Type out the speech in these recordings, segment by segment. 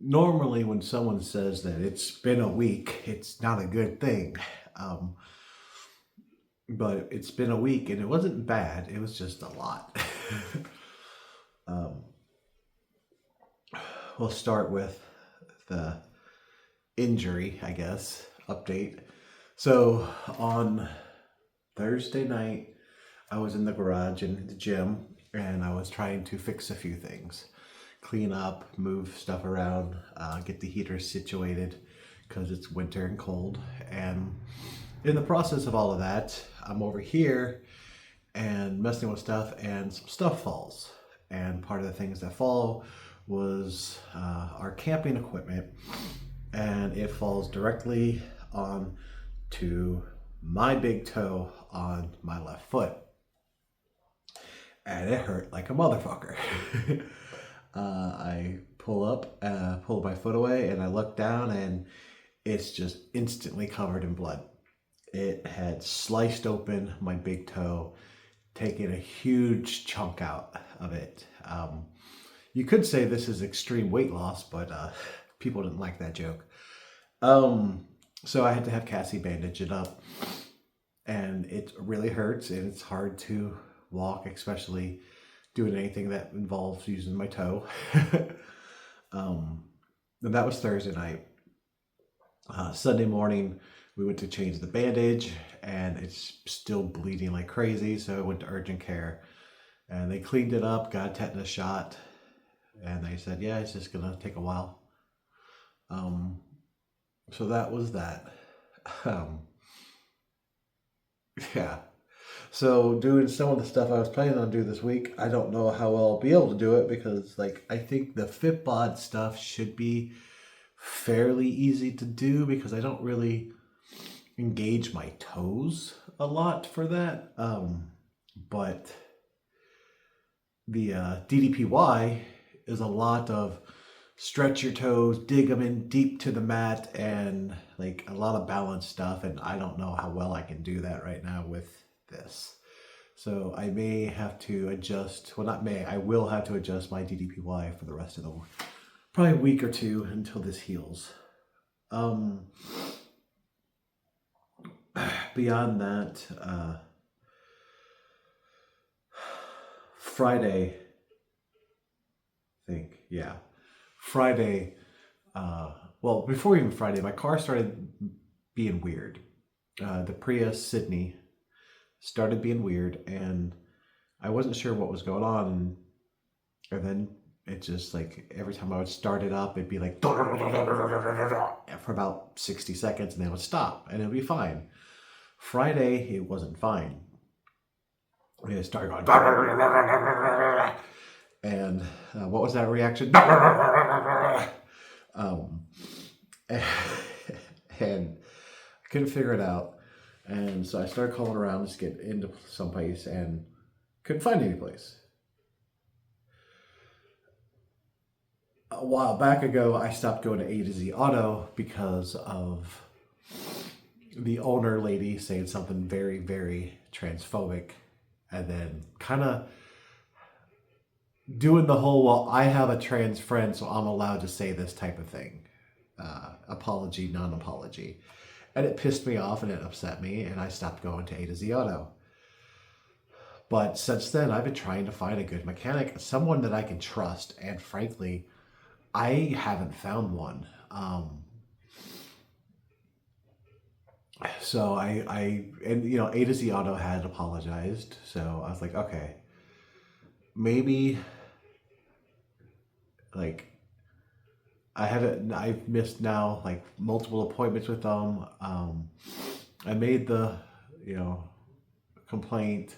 normally when someone says that it's been a week, it's not a good thing. Um, but it's been a week and it wasn't bad. It was just a lot. um, we'll start with the injury, I guess, update. So on Thursday night, I was in the garage in the gym and I was trying to fix a few things, clean up, move stuff around, get the heater situated because it's winter and cold. And in the process of all of that, I'm over here and messing with stuff, and some stuff falls. And part of the things that fall was our camping equipment, and it falls directly on to my big toe on my left foot, and it hurt like a motherfucker. I pull my foot away, and I look down, and it's just instantly covered in blood. It had sliced open my big toe, taking a huge chunk out of it. You could say this is extreme weight loss, but people didn't like that joke. So I had to have Cassie bandage it up, and it really hurts, and it's hard to walk, especially doing anything that involves using my toe. And that was Thursday night. Sunday morning, we went to change the bandage, and it's still bleeding like crazy. So I went to urgent care, and they cleaned it up, got a tetanus shot, and they said, yeah, it's just gonna take a while. So that was that. Yeah. So doing some of the stuff I was planning on doing this week, I don't know how I'll be able to do it because, like, I think the Fitbod stuff should be fairly easy to do because I don't really engage my toes a lot for that. But the DDPY is a lot of stretch your toes, dig them in deep to the mat, and like a lot of balance stuff. And I don't know how well I can do that right now with this. So I may have to adjust, well, not may, I will have to adjust my DDPY for the rest of the probably a week or two until this heals. Beyond that, Friday, I think, yeah. Friday, well, before even Friday, my car started being weird. The Prius Sydney started being weird, and I wasn't sure what was going on. And then it just, like, every time I would start it up, it'd be like for about 60 seconds, and then it would stop, and it would be fine. Friday, it wasn't fine. It started going, and what was that reaction? And I couldn't figure it out. And so I started calling around to get into someplace and couldn't find any place. A while back ago, I stopped going to A to Z Auto because of the owner lady saying something very, very transphobic, and then kind of doing the whole, well, I have a trans friend, so I'm allowed to say this type of thing. Apology, non-apology. And it pissed me off and it upset me, and I stopped going to A to Z Auto. But since then, I've been trying to find a good mechanic, someone that I can trust, and frankly, I haven't found one. So and you know, A to Z Auto had apologized, so I was like, okay, maybe, like, I've missed now like multiple appointments with them. I made the, you know, complaint.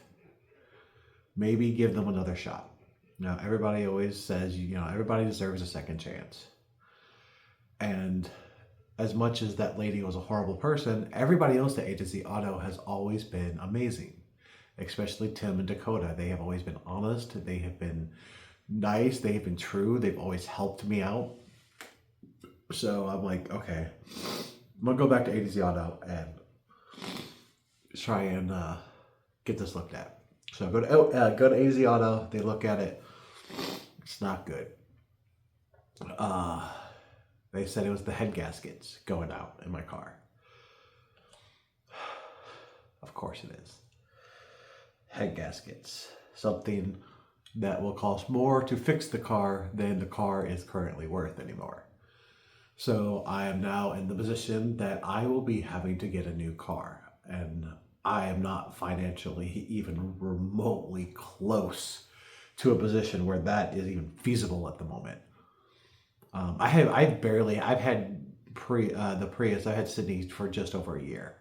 Maybe give them another shot. Now, everybody always says, you know, everybody deserves a second chance. And as much as that lady was a horrible person, everybody else at A to Z Auto has always been amazing. Especially Tim and Dakota. They have always been honest. They have been nice. They have been true. They've always helped me out. So I'm like, okay, I'm gonna go back to A to Z Auto and try and get this looked at. So go to A to Z Auto. They look at it. It's not good. They said it was the head gaskets going out in my car. Of course it is. Head gaskets. Something that will cost more to fix the car than the car is currently worth anymore. So I am now in the position that I will be having to get a new car. And I am not financially even remotely close to a position where that is even feasible at the moment. I've had the Prius. I had Sydney for just over a year.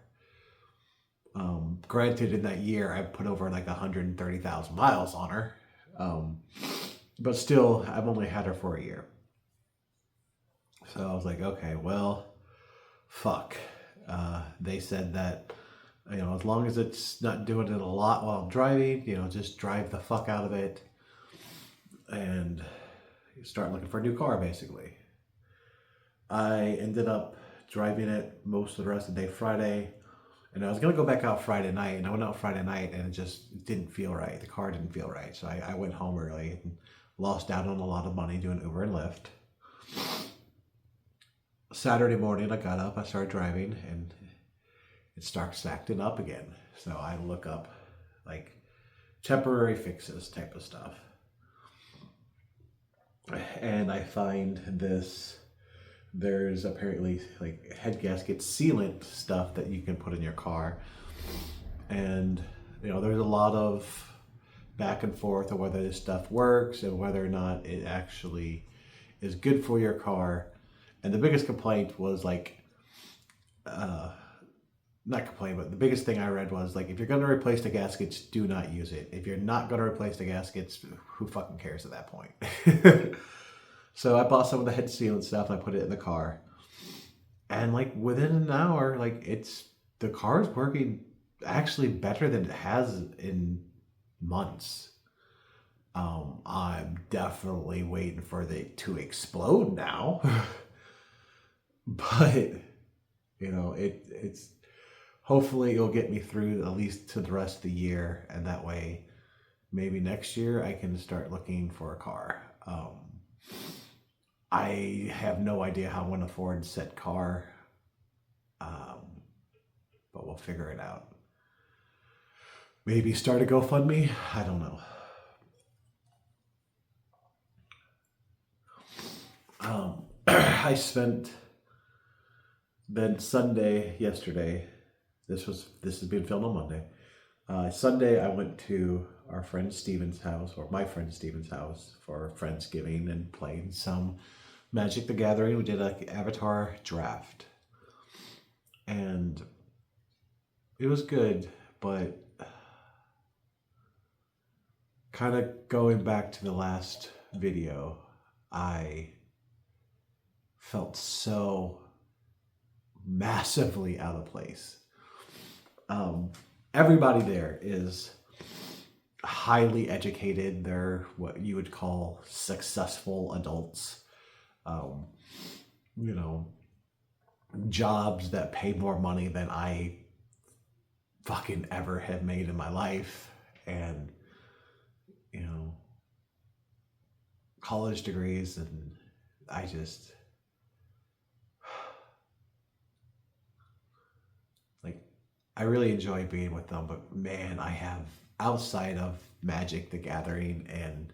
Granted, in that year, I put over like 130,000 miles on her. But still, I've only had her for a year. So I was like, okay, well, fuck. They said that, as long as it's not doing it a lot while I'm driving, just drive the fuck out of it and start looking for a new car, basically. I ended up driving it most of the rest of the day Friday. And I was going to go back out Friday night, and I went out Friday night, and it just didn't feel right. The car didn't feel right. So I went home early and lost out on a lot of money doing Uber and Lyft. Saturday morning, I got up, I started driving, and it starts acting up again. So I look up, like, temporary fixes type of stuff. And I find this... There's apparently like head gasket sealant stuff that you can put in your car. And, there's a lot of back and forth on whether this stuff works and whether or not it actually is good for your car. And the biggest complaint was like, not complaint, but the biggest thing I read was like, if you're going to replace the gaskets, do not use it. If you're not going to replace the gaskets, who fucking cares at that point? So I bought some of the head sealant stuff and I put it in the car. And like within an hour, like the car is working actually better than it has in months. I'm definitely waiting for it to explode now. But, it's hopefully it'll get me through at least to the rest of the year. And that way, maybe next year I can start looking for a car. I have no idea how I'm going to afford said car, but we'll figure it out. Maybe start a GoFundMe? I don't know. I spent then Sunday yesterday. This is being filmed on Monday. Sunday I went to our friend Steven's house, or my friend Steven's house, for Friendsgiving and played some Magic the Gathering. We did an Avatar draft. And it was good, but kind of going back to the last video, I felt so massively out of place. Everybody there is highly educated. They're what you would call successful adults. Jobs that pay more money than I fucking ever have made in my life. And, college degrees, and I really enjoy being with them, but man, I have, outside of Magic the Gathering and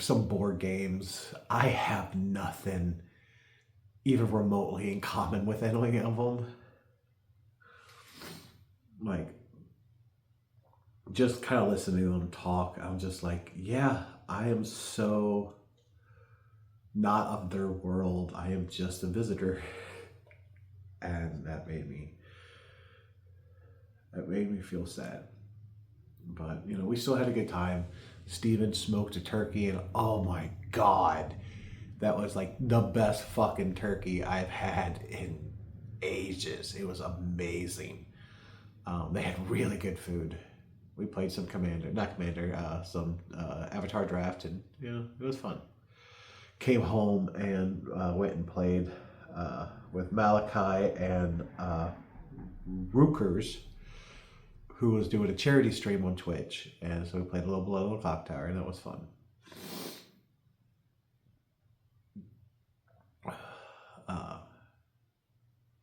some board games, I have nothing even remotely in common with any of them. Like, just kind of listening to them talk, I'm just like, yeah, I am so not of their world. I am just a visitor. And that made me feel sad. But, we still had a good time. Steven smoked a turkey, and oh my God, that was like the best fucking turkey I've had in ages. It was amazing. They had really good food. We played some some Avatar draft, and it was fun. Came home and went and played with Malachi and Rookers, who was doing a charity stream on Twitch. And so we played a little Blood on Clock Tower, and that was fun.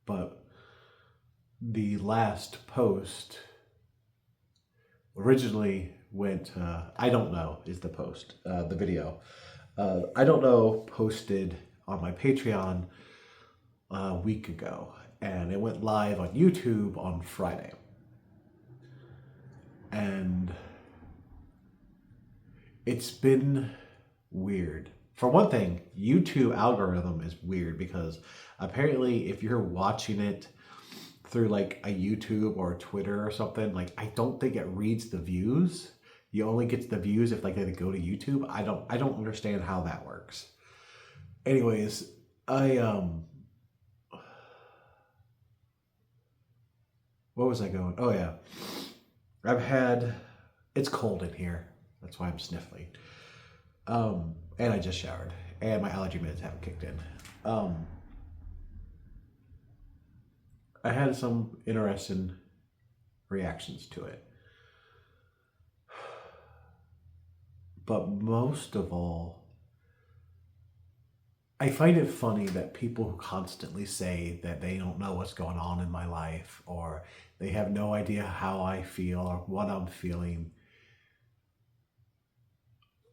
but the last post originally went, I don't know is the post, the video. I don't know posted on my Patreon a week ago, and it went live on YouTube on Friday. And it's been weird. For one thing, YouTube algorithm is weird because apparently if you're watching it through like a YouTube or a Twitter or something, like I don't think it reads the views. You only get the views if like they go to YouTube. I don't understand how that works. Anyways, what was I going? Oh yeah. It's cold in here. That's why I'm sniffling. And I just showered and my allergy meds haven't kicked in. I had some interesting reactions to it. But most of all, I find it funny that people who constantly say that they don't know what's going on in my life, or they have no idea how I feel or what I'm feeling.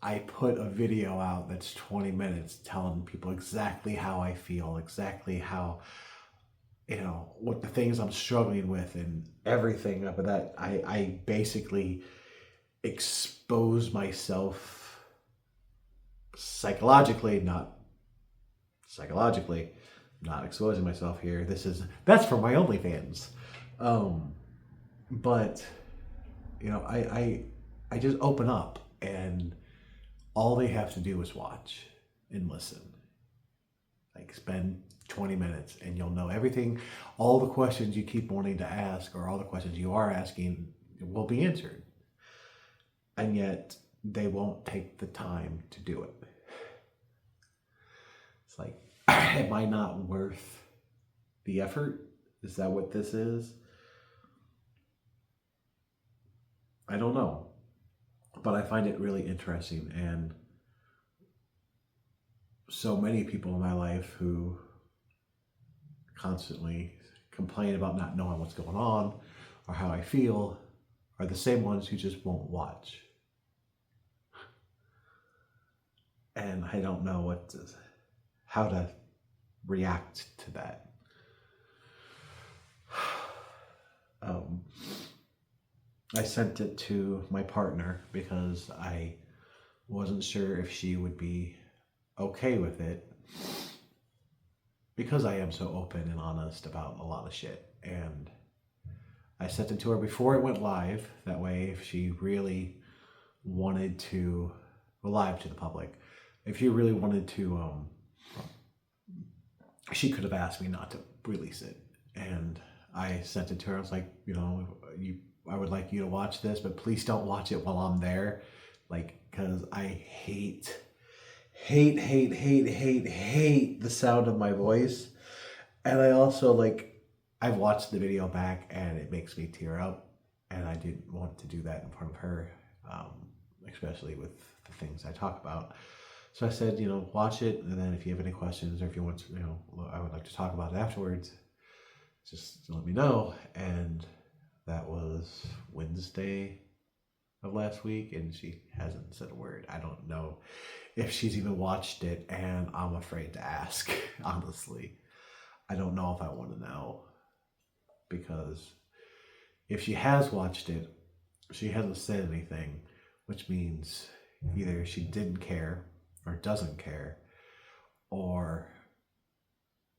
I put a video out that's 20 minutes telling people exactly how I feel, exactly how, what the things I'm struggling with and everything. But that I basically expose myself psychologically, not exposing myself here. That's for my OnlyFans. But I just open up, and all they have to do is watch and listen. Like spend 20 minutes and you'll know everything. All the questions you keep wanting to ask, or all the questions you are asking, will be answered. And yet they won't take the time to do it. It's like, am I not worth the effort? Is that what this is? I don't know. But I find it really interesting, and so many people in my life who constantly complain about not knowing what's going on or how I feel are the same ones who just won't watch. And I don't know how to react to that. I sent it to my partner because I wasn't sure if she would be okay with it, because I am so open and honest about a lot of shit. And I sent it to her before it went live. That way, if she really wanted to, live to the public, if she really wanted to, she could have asked me not to release it. And I sent it to her. I was like, I would like you to watch this, but please don't watch it while I'm there. Like, because I hate the sound of my voice. And I also, I've watched the video back and it makes me tear up. And I didn't want to do that in front of her, especially with the things I talk about. So I said, watch it. And then if you have any questions, or if you want to, I would like to talk about it afterwards, just let me know. And that was Wednesday of last week, and she hasn't said a word. I don't know if she's even watched it, and I'm afraid to ask, honestly. I don't know if I want to know, because if she has watched it, she hasn't said anything, which means either she didn't care or doesn't care, or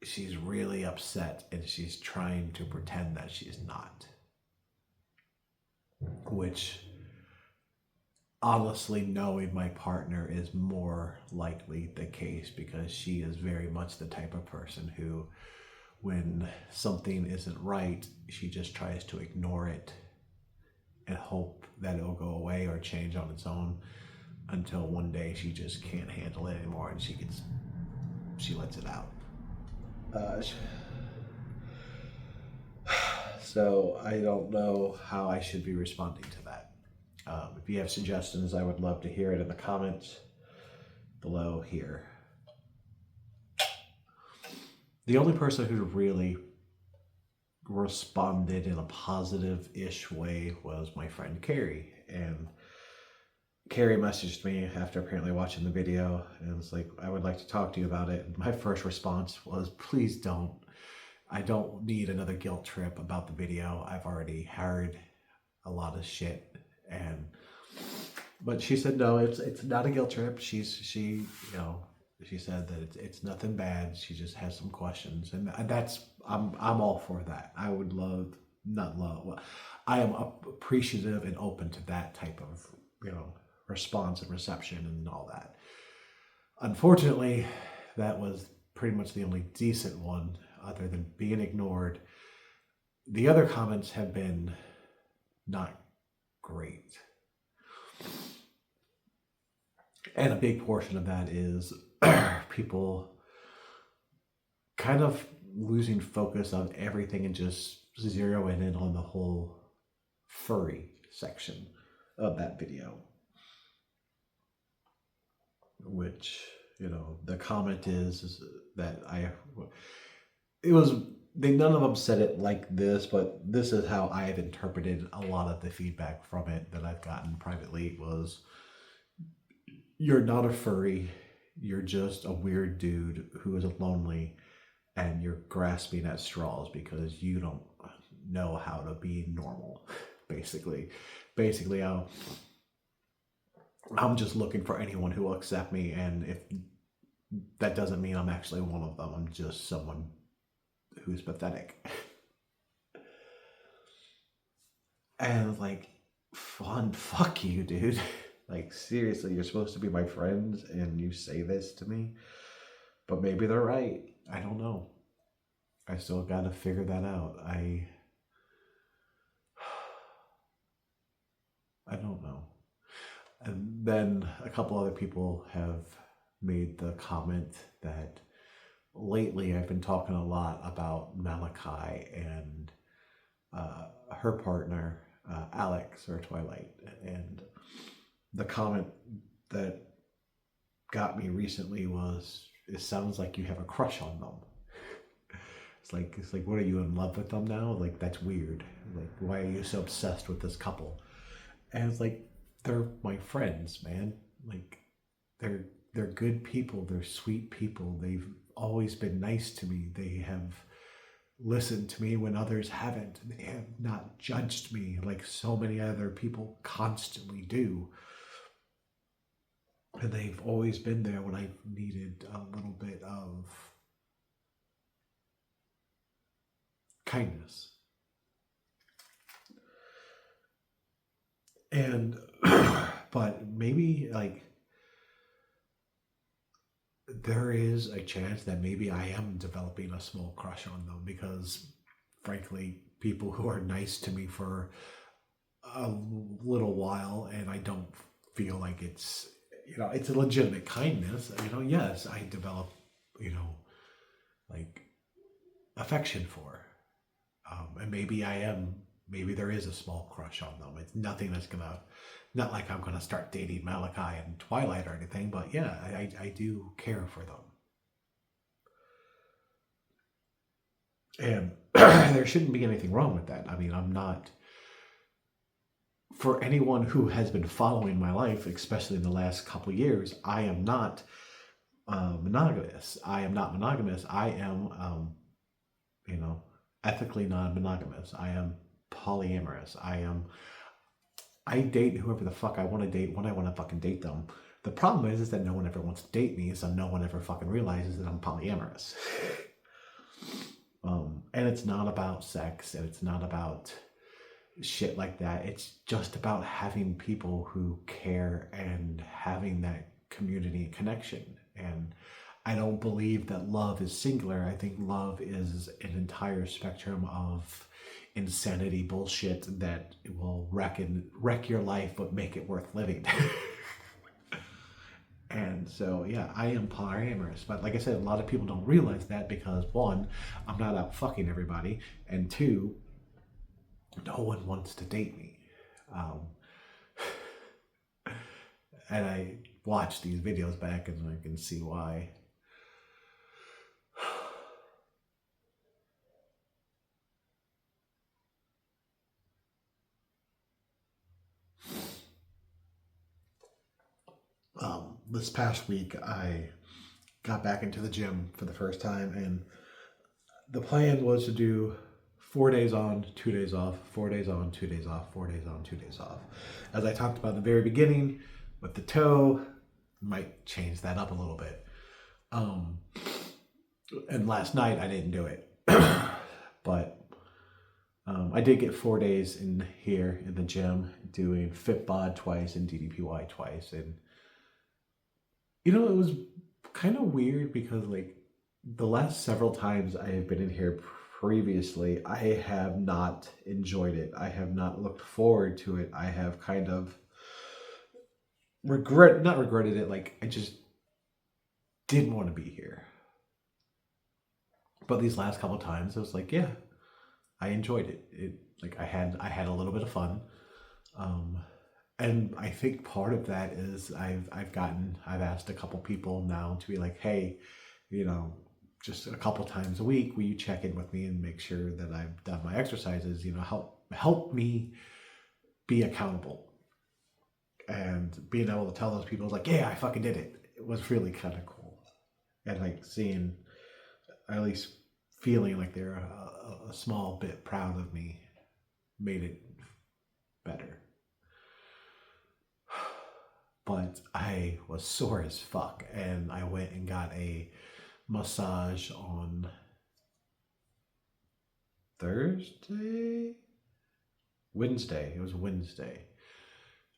she's really upset and she's trying to pretend that she's not. Which, honestly, knowing my partner is more likely the case, because she is very much the type of person who, when something isn't right, she just tries to ignore it and hope that it'll go away or change on its own, until one day she just can't handle it anymore and she lets it out. So I don't know how I should be responding to that. If you have suggestions, I would love to hear it in the comments below here. The only person who really responded in a positive-ish way was my friend Carrie. And Carrie messaged me after apparently watching the video and was like, I would like to talk to you about it. And my first response was, please don't. I don't need another guilt trip about the video. I've already heard a lot of shit. But she said no, it's not a guilt trip. She said that it's nothing bad. She just has some questions, and that's I'm all for that. I would love, not love. Well, I am appreciative and open to that type of response and reception and all that. Unfortunately, that was pretty much the only decent one, other than being ignored. The other comments have been not great. And a big portion of that is people kind of losing focus on everything and just zeroing in on the whole furry section of that video. Which, the comment is that none of them said it like this, but this is how I have interpreted a lot of the feedback from it that I've gotten privately was, you're not a furry, you're just a weird dude who is lonely, and you're grasping at straws because you don't know how to be normal, basically. I'm just looking for anyone who will accept me, and if that doesn't mean I'm actually one of them, I'm just someone who's pathetic. And like, fuck you, dude. Like, seriously, you're supposed to be my friends and you say this to me? But maybe they're right. I don't know. I still gotta figure that out. I don't know. And then a couple other people have made the comment that lately I've been talking a lot about Malachi and her partner, Alex, or Twilight. And the comment that got me recently was, it sounds like you have a crush on them. It's like, what, are you in love with them now? Like, that's weird. Like, why are you so obsessed with this couple? And it's like, they're my friends, man. Like, they're good people. They're sweet people. They've always been nice to me. They have listened to me when others haven't. They have not judged me like so many other people constantly do. And they've always been there when I needed a little bit of kindness. And, but maybe like, there is a chance that maybe I am developing a small crush on them because, frankly, people who are nice to me for a little while and I don't feel like it's a legitimate kindness, yes, I develop, like affection for. And maybe there is a small crush on them. It's nothing that's not like I'm gonna start dating Malachi and Twilight or anything, but yeah, I do care for them. And there shouldn't be anything wrong with that. I mean, I'm not, for anyone who has been following my life, especially in the last couple of years, I am not monogamous. I am ethically non-monogamous. I am polyamorous. I date whoever the fuck I want to date when I want to fucking date them. The problem is that no one ever wants to date me, so no one ever fucking realizes that I'm polyamorous. And it's not about sex, and it's not about shit like that. It's just about having people who care and having that community connection. And I don't believe that love is singular. I think love is an entire spectrum of insanity bullshit that will wreck your life but make it worth living. And so, yeah, I am polyamorous. But like I said, a lot of people don't realize that because, one, I'm not out fucking everybody, and two, no one wants to date me. And I watch these videos back and I can see why. this past week I got back into the gym for the first time, and the plan was to do 4 days on, 2 days off, 4 days on, 2 days off, 4 days on, 2 days off. As I talked about in the very beginning with the toe, might change that up a little bit. And last night I didn't do it, but I did get 4 days in here in the gym doing FitBod twice and DDPY twice. And, it was kind of weird because like the last several times I have been in here previously, I have not enjoyed it. I have not looked forward to it. I have kind of not regretted it. Like I just didn't want to be here. But these last couple of times, I was like, yeah, I enjoyed it. Like I had a little bit of fun, and I think part of that is I've asked a couple people now to be like, hey, just a couple times a week, will you check in with me and make sure that I've done my exercises? Help me be accountable. And being able to tell those people, like, yeah, I fucking did it. It was really kind of cool, and like seeing, at least feeling like they're a small bit proud of me, made it better. But I was sore as fuck, and I went and got a massage on Wednesday. It was Wednesday.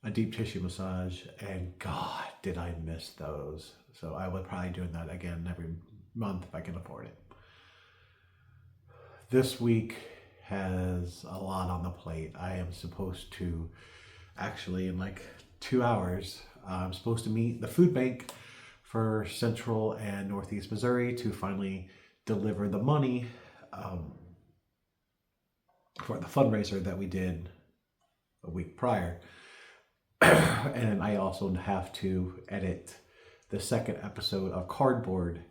A deep tissue massage, and God, did I miss those. So I would probably doing that again every month if I can afford it. This week has a lot on the plate. I am supposed to, actually in like 2 hours, I'm supposed to meet the food bank for Central and Northeast Missouri to finally deliver the money for the fundraiser that we did a week prior. And I also have to edit the second episode of Cardboard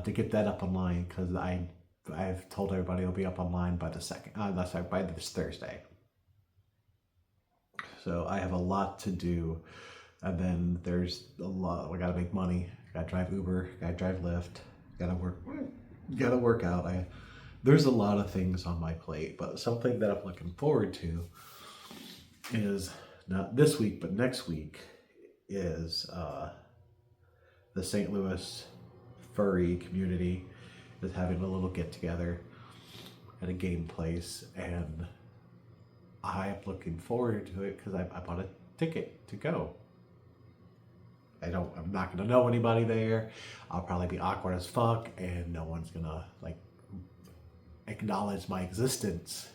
to get that up online, because I've told everybody it'll be up online by by this Thursday. So I have a lot to do, and then there's a lot. I gotta make money. Gotta drive Uber. Gotta drive Lyft. Gotta work out. There's a lot of things on my plate, but something that I'm looking forward to is not this week, but next week is the St. Louis furry community is having a little get together at a game place, and I'm looking forward to it because I bought a ticket to go. I'm not gonna know anybody there. I'll probably be awkward as fuck, and no one's gonna like acknowledge my existence.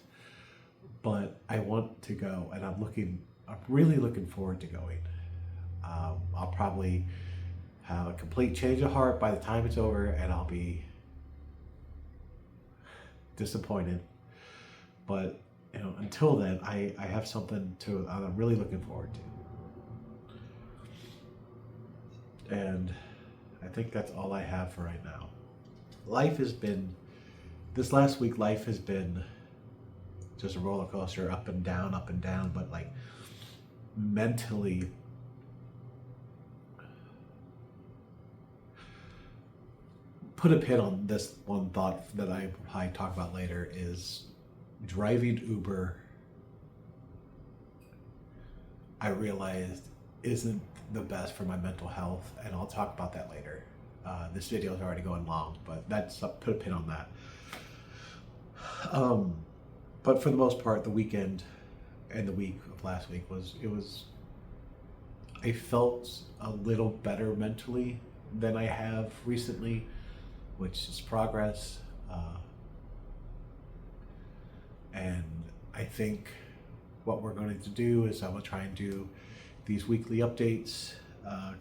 But I want to go, and I'm really looking forward to going. I'll probably have a complete change of heart by the time it's over, and I'll be disappointed. But until then, I have something I'm really looking forward to. And I think that's all I have for right now. This last week, life has been just a roller coaster, up and down, but like mentally, put a pin on this one thought that I probably talk about later is driving Uber. I realized isn't the best for my mental health, and I'll talk about that later. This video is already going long, but put a pin on that. But for the most part, the weekend and the week of last week I felt a little better mentally than I have recently, which is progress. And I think what we're going to do is I'm going to try and do these weekly updates.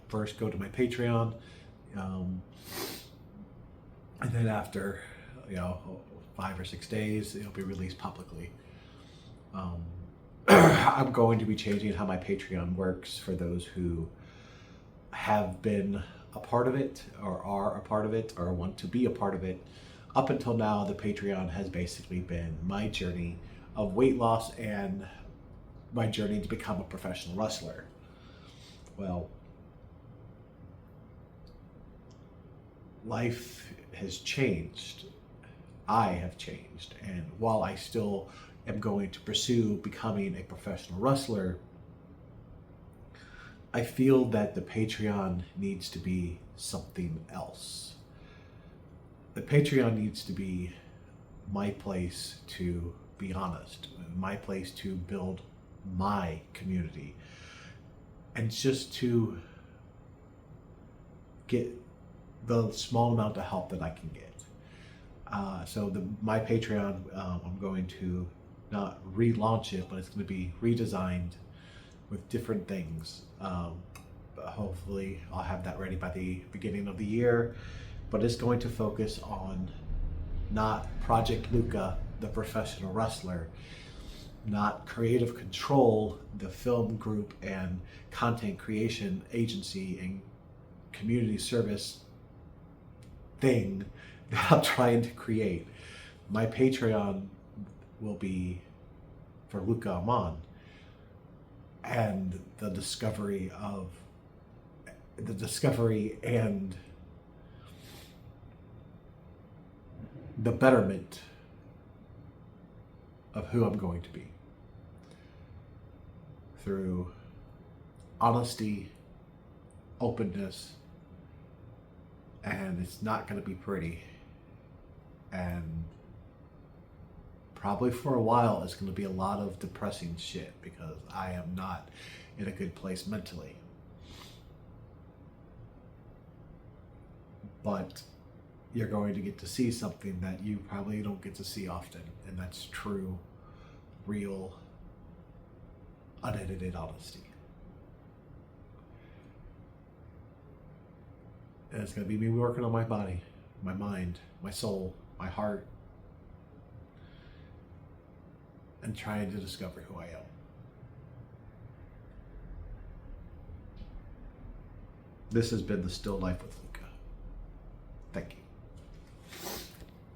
First, go to my Patreon. And then after, 5 or 6 days, it'll be released publicly. I'm going to be changing how my Patreon works for those who have been a part of it, or are a part of it, or want to be a part of it. Up until now, the Patreon has basically been my journey of weight loss and my journey to become a professional wrestler. Well, life has changed. I have changed. And while I still am going to pursue becoming a professional wrestler, I feel that the Patreon needs to be something else. The Patreon needs to be my place to be honest, my place to build my community, and just to get the small amount of help that I can get. So my Patreon, I'm going to not relaunch it, but it's going to be redesigned with different things. Hopefully I'll have that ready by the beginning of the year, but it's going to focus on not Project Luca, the professional wrestler, not Creative Control, the film group and content creation agency and community service thing that I'm trying to create. My Patreon will be for Luca Amon and the discovery and the betterment of who I'm going to be through honesty, openness, and it's not going to be pretty. And probably for a while it's going to be a lot of depressing shit because I am not in a good place mentally. But you're going to get to see something that you probably don't get to see often, and that's true, real, unedited honesty. And it's going to be me working on my body, my mind, my soul, my heart, and trying to discover who I am. This has been The Still Life with Luca.